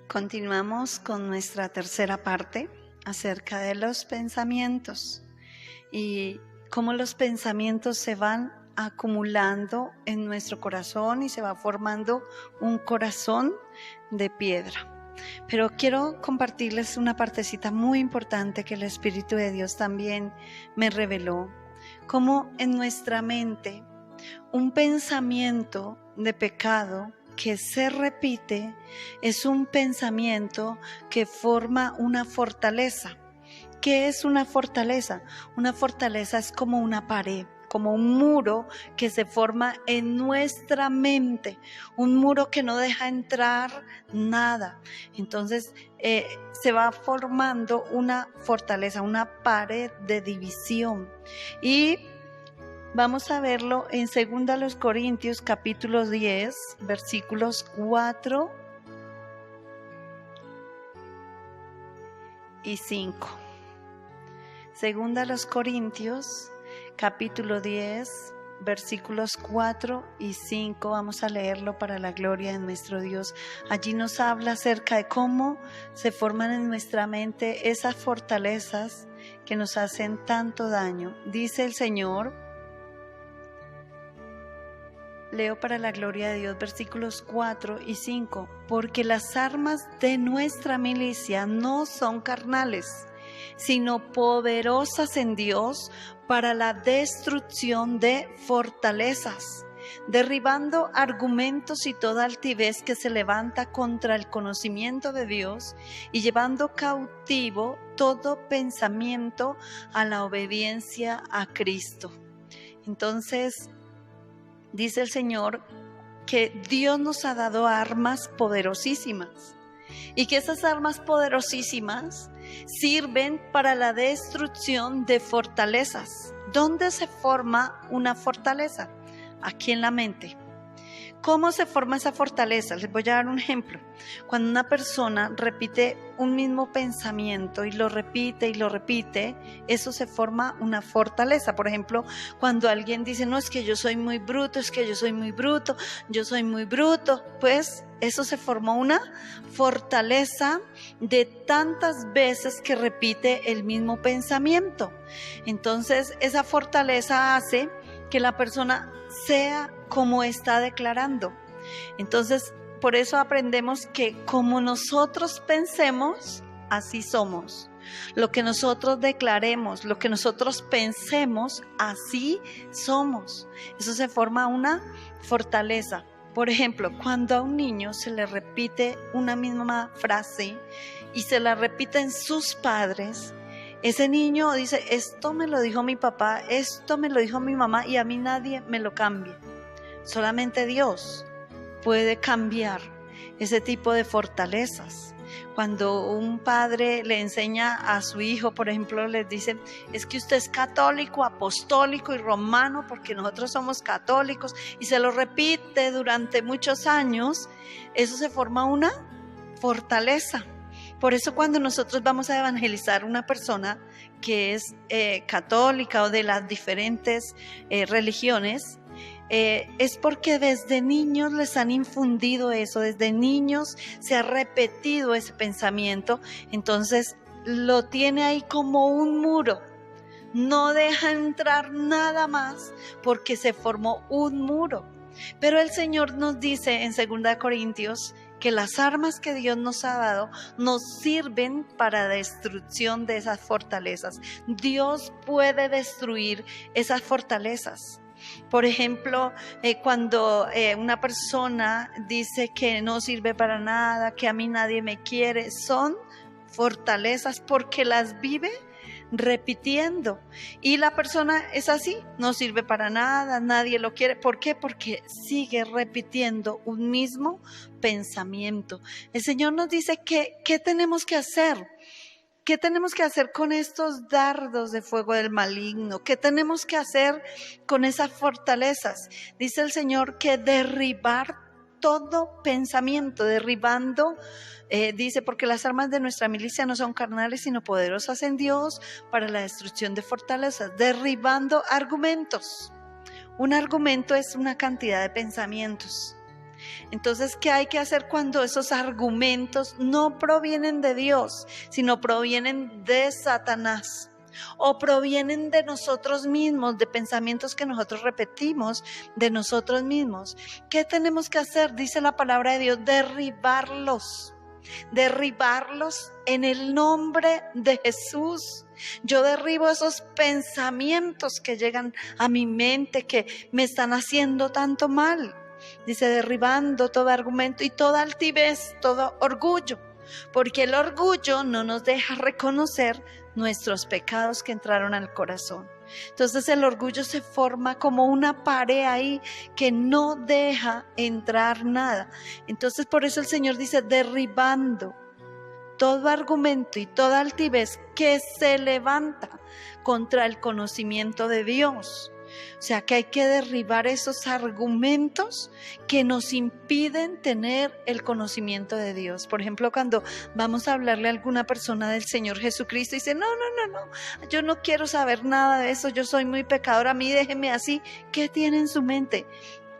Continuamos con nuestra tercera parte acerca de los pensamientos y cómo los pensamientos se van acumulando en nuestro corazón y se va formando un corazón de piedra. Pero quiero compartirles una partecita muy importante que el Espíritu de Dios también me reveló, cómo en nuestra mente un pensamiento de pecado que se repite es un pensamiento que forma una fortaleza. ¿Qué es una fortaleza? Una fortaleza es como una pared, como un muro que se forma en nuestra mente, un muro que no deja entrar nada. Entonces se va formando una fortaleza, una pared de división. Y vamos a verlo en 2 Corintios capítulo 10, versículos 4 y 5. 2 Corintios capítulo 10, versículos 4 y 5. Vamos a leerlo para la gloria de nuestro Dios. Allí nos habla acerca de cómo se forman en nuestra mente esas fortalezas que nos hacen tanto daño. Dice el Señor, leo para la gloria de Dios, versículos 4 y 5. Porque las armas de nuestra milicia no son carnales, sino poderosas en Dios para la destrucción de fortalezas, derribando argumentos y toda altivez que se levanta contra el conocimiento de Dios y llevando cautivo todo pensamiento a la obediencia a Cristo. Entonces, dice el Señor que Dios nos ha dado armas poderosísimas y que esas armas poderosísimas sirven para la destrucción de fortalezas. ¿Dónde se forma una fortaleza? Aquí en la mente. ¿Cómo se forma esa fortaleza? Les voy a dar un ejemplo. Cuando una persona repite un mismo pensamiento y lo repite, eso se forma una fortaleza. Por ejemplo, cuando alguien dice, no, es que yo soy muy bruto, pues eso se formó una fortaleza de tantas veces que repite el mismo pensamiento. Entonces, esa fortaleza hace que la persona sea como está declarando. Entonces, por eso aprendemos que como nosotros pensemos, así somos. Lo que nosotros declaremos, lo que nosotros pensemos, así somos. Eso se forma una fortaleza. Por ejemplo, cuando a un niño se le repite una misma frase y se la repiten sus padres, ese niño dice, esto me lo dijo mi papá, esto me lo dijo mi mamá y a mí nadie me lo cambia. Solamente Dios puede cambiar ese tipo de fortalezas. Cuando un padre le enseña a su hijo, por ejemplo, les dice, es que usted es católico, apostólico y romano porque nosotros somos católicos, y se lo repite durante muchos años, eso se forma una fortaleza. Por eso cuando nosotros vamos a evangelizar a una persona que es católica o de las diferentes religiones, es porque desde niños les han infundido eso, desde niños se ha repetido ese pensamiento, entonces lo tiene ahí como un muro, no deja entrar nada más porque se formó un muro. Pero el Señor nos dice en 2 Corintios que las armas que Dios nos ha dado nos sirven para destrucción de esas fortalezas. Dios puede destruir esas fortalezas. Por ejemplo, cuando una persona dice que no sirve para nada, que a mí nadie me quiere, son fortalezas porque las vive repitiendo. Y la persona es así, no sirve para nada, nadie lo quiere. ¿Por qué? Porque sigue repitiendo un mismo pensamiento. El Señor nos dice que, ¿qué tenemos que hacer? ¿Qué tenemos que hacer con estos dardos de fuego del maligno? ¿Qué tenemos que hacer con esas fortalezas? Dice el Señor que derribar todo pensamiento, derribando, dice, porque las armas de nuestra milicia no son carnales, sino poderosas en Dios para la destrucción de fortalezas, derribando argumentos. Un argumento es una cantidad de pensamientos. Entonces, ¿qué hay que hacer cuando esos argumentos no provienen de Dios, sino provienen de Satanás? O provienen de nosotros mismos, de pensamientos que nosotros repetimos de nosotros mismos. ¿Qué tenemos que hacer? Dice la palabra de Dios, derribarlos en el nombre de Jesús. Yo derribo esos pensamientos que llegan a mi mente, que me están haciendo tanto mal. Dice, derribando todo argumento y toda altivez, todo orgullo, porque el orgullo no nos deja reconocer nuestros pecados que entraron al corazón. Entonces el orgullo se forma como una pared ahí que no deja entrar nada. Entonces por eso el Señor dice, derribando todo argumento y toda altivez que se levanta contra el conocimiento de Dios. O sea que hay que derribar esos argumentos que nos impiden tener el conocimiento de Dios. Por ejemplo, cuando vamos a hablarle a alguna persona del Señor Jesucristo y dice, no, yo no quiero saber nada de eso, yo soy muy pecador, a mí déjeme así. ¿Qué tiene en su mente?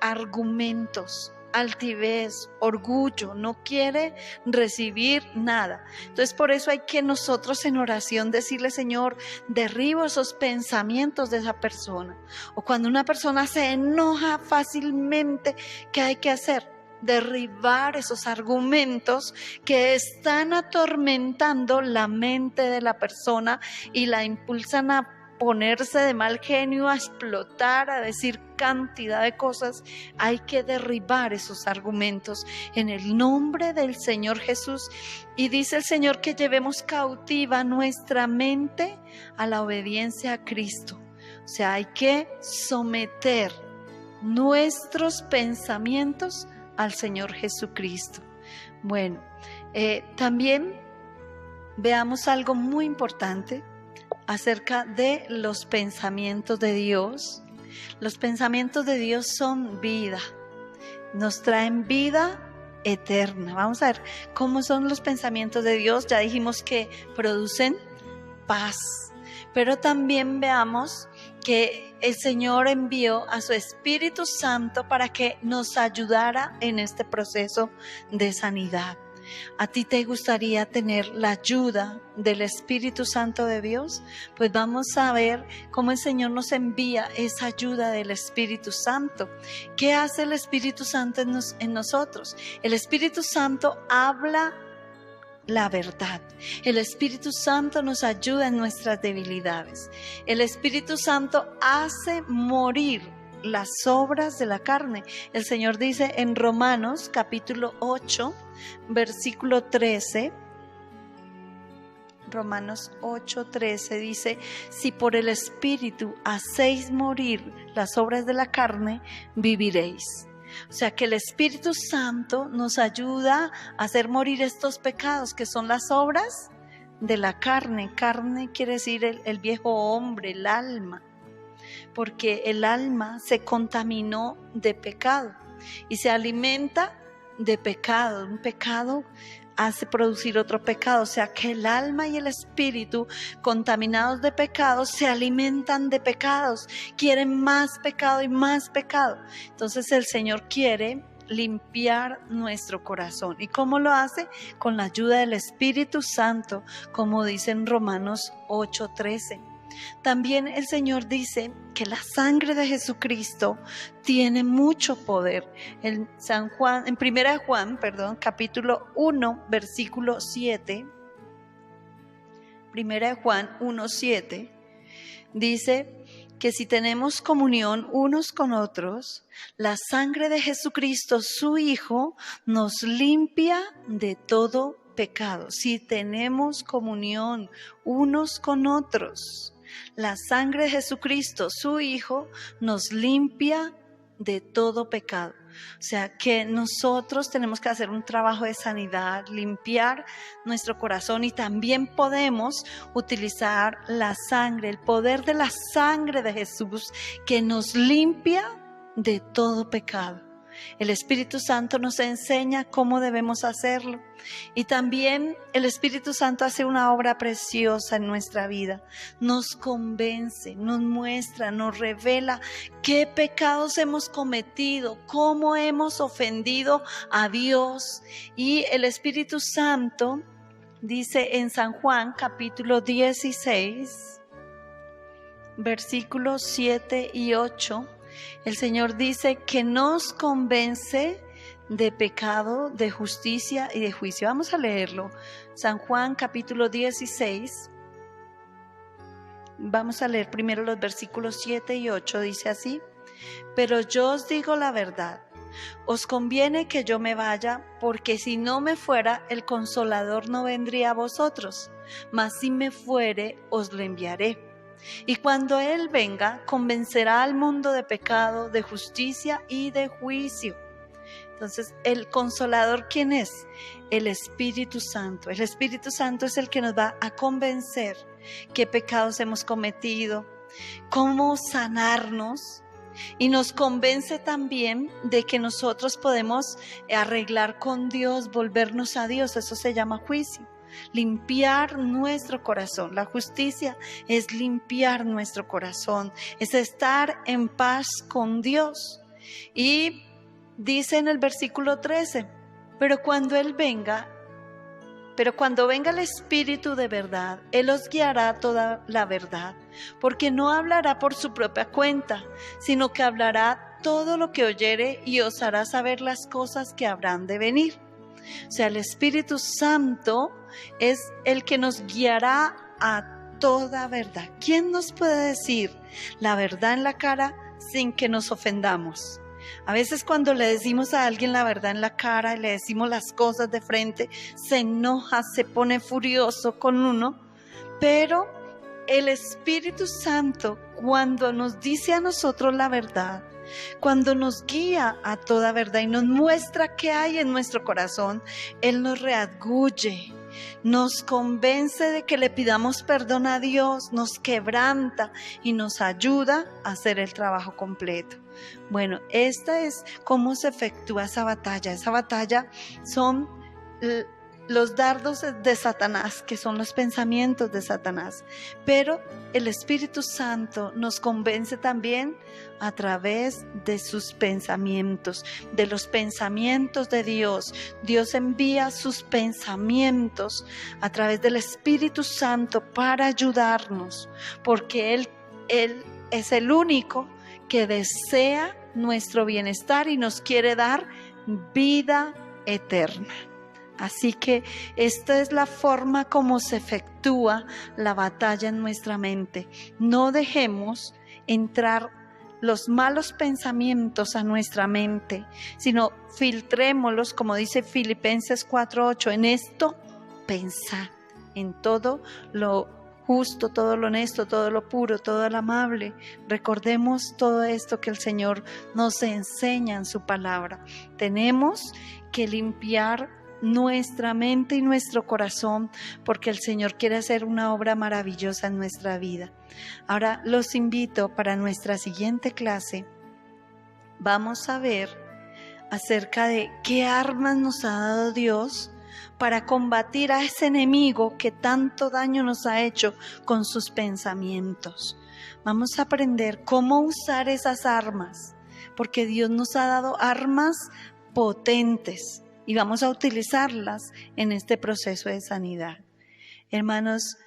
Argumentos, altivez, orgullo, no quiere recibir nada. Entonces por eso hay que nosotros en oración decirle, Señor, derribo esos pensamientos de esa persona. O cuando una persona se enoja fácilmente, ¿qué hay que hacer? Derribar esos argumentos que están atormentando la mente de la persona y la impulsan a ponerse de mal genio, a explotar, a decir cantidad de cosas. Hay que derribar esos argumentos en el nombre del Señor Jesús. Y dice el Señor que llevemos cautiva nuestra mente a la obediencia a Cristo. O sea, hay que someter nuestros pensamientos al Señor Jesucristo. Bueno, también veamos algo muy importante acerca de los pensamientos de Dios. Los pensamientos de Dios son vida, nos traen vida eterna. Vamos a ver cómo son los pensamientos de Dios. Ya dijimos que producen paz, pero también veamos que el Señor envió a su Espíritu Santo para que nos ayudara en este proceso de sanidad. ¿A ti te gustaría tener la ayuda del Espíritu Santo de Dios? Pues vamos a ver cómo el Señor nos envía esa ayuda del Espíritu Santo. ¿Qué hace el Espíritu Santo en nosotros? El Espíritu Santo habla la verdad. El Espíritu Santo nos ayuda en nuestras debilidades. El Espíritu Santo hace morir las obras de la carne. El Señor dice en Romanos capítulo 8, versículo 13, Romanos 8:13 dice, si por el Espíritu hacéis morir las obras de la carne, viviréis. O sea que el Espíritu Santo nos ayuda a hacer morir estos pecados que son las obras de la carne. Carne quiere decir el viejo hombre, el alma, porque el alma se contaminó de pecado y se alimenta de pecado. Un pecado hace producir otro pecado, o sea que el alma y el espíritu contaminados de pecado se alimentan de pecados, quieren más pecado y más pecado. Entonces el Señor quiere limpiar nuestro corazón. ¿Y cómo lo hace? Con la ayuda del Espíritu Santo, como dice en Romanos 8:13. También el Señor dice que la sangre de Jesucristo tiene mucho poder. En 1 Juan, capítulo 1, versículo 7. 1 Juan 1:7 dice que si tenemos comunión unos con otros, la sangre de Jesucristo, su Hijo, nos limpia de todo pecado. Si tenemos comunión unos con otros, la sangre de Jesucristo, su Hijo, nos limpia de todo pecado. O sea que nosotros tenemos que hacer un trabajo de sanidad, limpiar nuestro corazón, y también podemos utilizar la sangre, el poder de la sangre de Jesús que nos limpia de todo pecado. El Espíritu Santo nos enseña cómo debemos hacerlo. Y también el Espíritu Santo hace una obra preciosa en nuestra vida. Nos convence, nos muestra, nos revela qué pecados hemos cometido, cómo hemos ofendido a Dios. Y el Espíritu Santo dice en San Juan capítulo 16, versículos 7 y 8, el Señor dice que nos convence de pecado, de justicia y de juicio. Vamos a leerlo. San Juan capítulo 16. Vamos a leer primero los versículos 7 y 8. Dice así: pero yo os digo la verdad. Os conviene que yo me vaya, porque si no me fuera, el Consolador no vendría a vosotros. Mas si me fuere, os lo enviaré. Y cuando Él venga, convencerá al mundo de pecado, de justicia y de juicio. Entonces, ¿el Consolador quién es? El Espíritu Santo. El Espíritu Santo es el que nos va a convencer qué pecados hemos cometido, cómo sanarnos, y nos convence también de que nosotros podemos arreglar con Dios, volvernos a Dios. Eso se llama juicio. Limpiar nuestro corazón. La justicia es limpiar nuestro corazón, es estar en paz con Dios. Y dice en el versículo 13, pero cuando venga el Espíritu de verdad, Él os guiará toda la verdad, porque no hablará por su propia cuenta, sino que hablará todo lo que oyere y os hará saber las cosas que habrán de venir. O sea, el Espíritu Santo es el que nos guiará a toda verdad. ¿Quién nos puede decir la verdad en la cara sin que nos ofendamos? A veces cuando le decimos a alguien la verdad en la cara y le decimos las cosas de frente, se enoja, se pone furioso con uno, pero el Espíritu Santo, cuando nos dice a nosotros la verdad, cuando nos guía a toda verdad y nos muestra qué hay en nuestro corazón, Él nos redarguye, nos convence de que le pidamos perdón a Dios, nos quebranta y nos ayuda a hacer el trabajo completo. Bueno, esta es cómo se efectúa esa batalla. Esa batalla son los dardos de Satanás, que son los pensamientos de Satanás. Pero el Espíritu Santo nos convence también a través de sus pensamientos, de los pensamientos de Dios. Dios envía sus pensamientos a través del Espíritu Santo para ayudarnos, porque Él es el único que desea nuestro bienestar y nos quiere dar vida eterna. Así que esta es la forma como se efectúa la batalla en nuestra mente. No dejemos entrar los malos pensamientos a nuestra mente, sino filtrémoslos, como dice Filipenses 4:8, en esto pensad, en todo lo justo, todo lo honesto, todo lo puro, todo lo amable. Recordemos todo esto que el Señor nos enseña en su palabra. Tenemos que limpiar nuestra mente y nuestro corazón, porque el Señor quiere hacer una obra maravillosa en nuestra vida. Ahora los invito para nuestra siguiente clase. Vamos a ver acerca de qué armas nos ha dado Dios para combatir a ese enemigo que tanto daño nos ha hecho con sus pensamientos. Vamos a aprender cómo usar esas armas, porque Dios nos ha dado armas potentes y vamos a utilizarlas en este proceso de sanidad. Hermanos,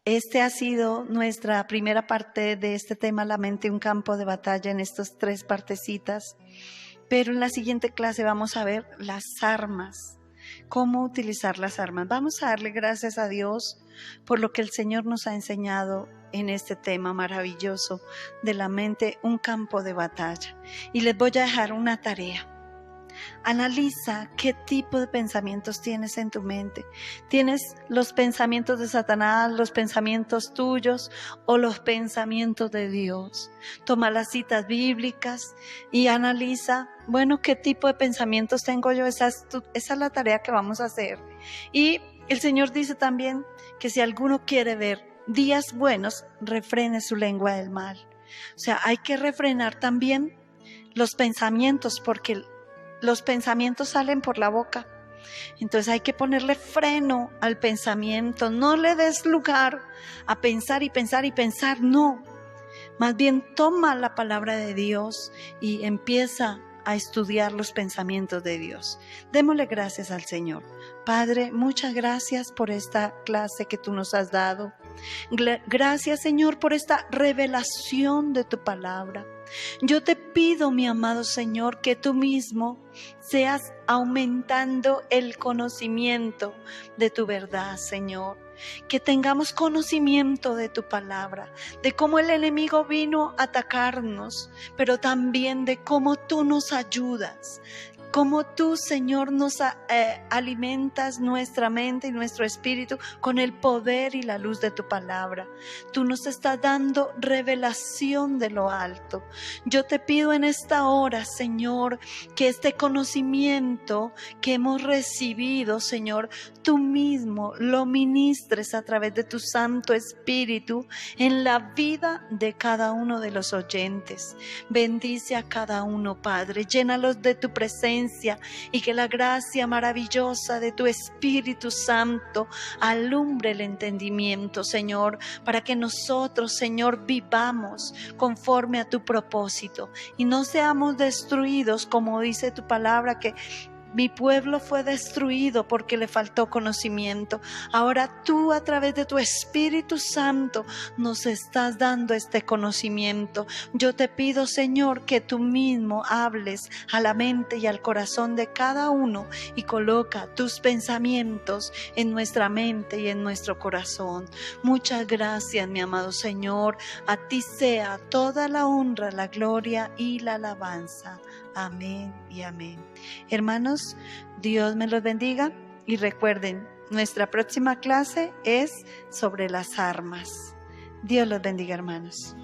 este ha sido nuestra primera parte de este tema, la mente, un campo de batalla, en estas 3 partecitas. Pero en la siguiente clase vamos a ver las armas, cómo utilizar las armas. Vamos a darle gracias a Dios por lo que el Señor nos ha enseñado en este tema maravilloso de la mente, un campo de batalla. Y les voy a dejar una tarea. Analiza qué tipo de pensamientos tienes en tu mente. ¿Tienes los pensamientos de Satanás, los pensamientos tuyos o los pensamientos de Dios? Toma las citas bíblicas y analiza, bueno, qué tipo de pensamientos tengo yo. Esa es la tarea que vamos a hacer. Y el Señor dice también que si alguno quiere ver días buenos, refrene su lengua del mal. O sea, hay que refrenar también los pensamientos, porque los pensamientos salen por la boca. Entonces hay que ponerle freno al pensamiento. No le des lugar a pensar y pensar y pensar, no. Más bien toma la palabra de Dios y empieza a estudiar los pensamientos de Dios. Démosle gracias al Señor. Padre, muchas gracias por esta clase que tú nos has dado. Gracias, Señor, por esta revelación de tu palabra. Yo te pido, mi amado Señor, que tú mismo seas aumentando el conocimiento de tu verdad, Señor. Que tengamos conocimiento de tu palabra, de cómo el enemigo vino a atacarnos, pero también de cómo tú nos ayudas. Cómo tú, Señor, nos alimentas nuestra mente y nuestro espíritu con el poder y la luz de tu palabra. Tú nos estás dando revelación de lo alto. Yo te pido en esta hora, Señor, que este conocimiento que hemos recibido, Señor, tú mismo lo ministres a través de tu Santo Espíritu en la vida de cada uno de los oyentes. Bendice a cada uno, Padre. Llénalos de tu presencia y que la gracia maravillosa de tu Espíritu Santo alumbre el entendimiento, Señor, para que nosotros, Señor, vivamos conforme a tu propósito y no seamos destruidos, como dice tu palabra, que mi pueblo fue destruido porque le faltó conocimiento. Ahora tú, a través de tu Espíritu Santo, nos estás dando este conocimiento. Yo te pido, Señor, que tú mismo hables a la mente y al corazón de cada uno y coloca tus pensamientos en nuestra mente y en nuestro corazón. Muchas gracias, mi amado Señor. A ti sea toda la honra, la gloria y la alabanza. Amén y amén. Hermanos, Dios me los bendiga y recuerden, nuestra próxima clase es sobre las armas. Dios los bendiga, hermanos.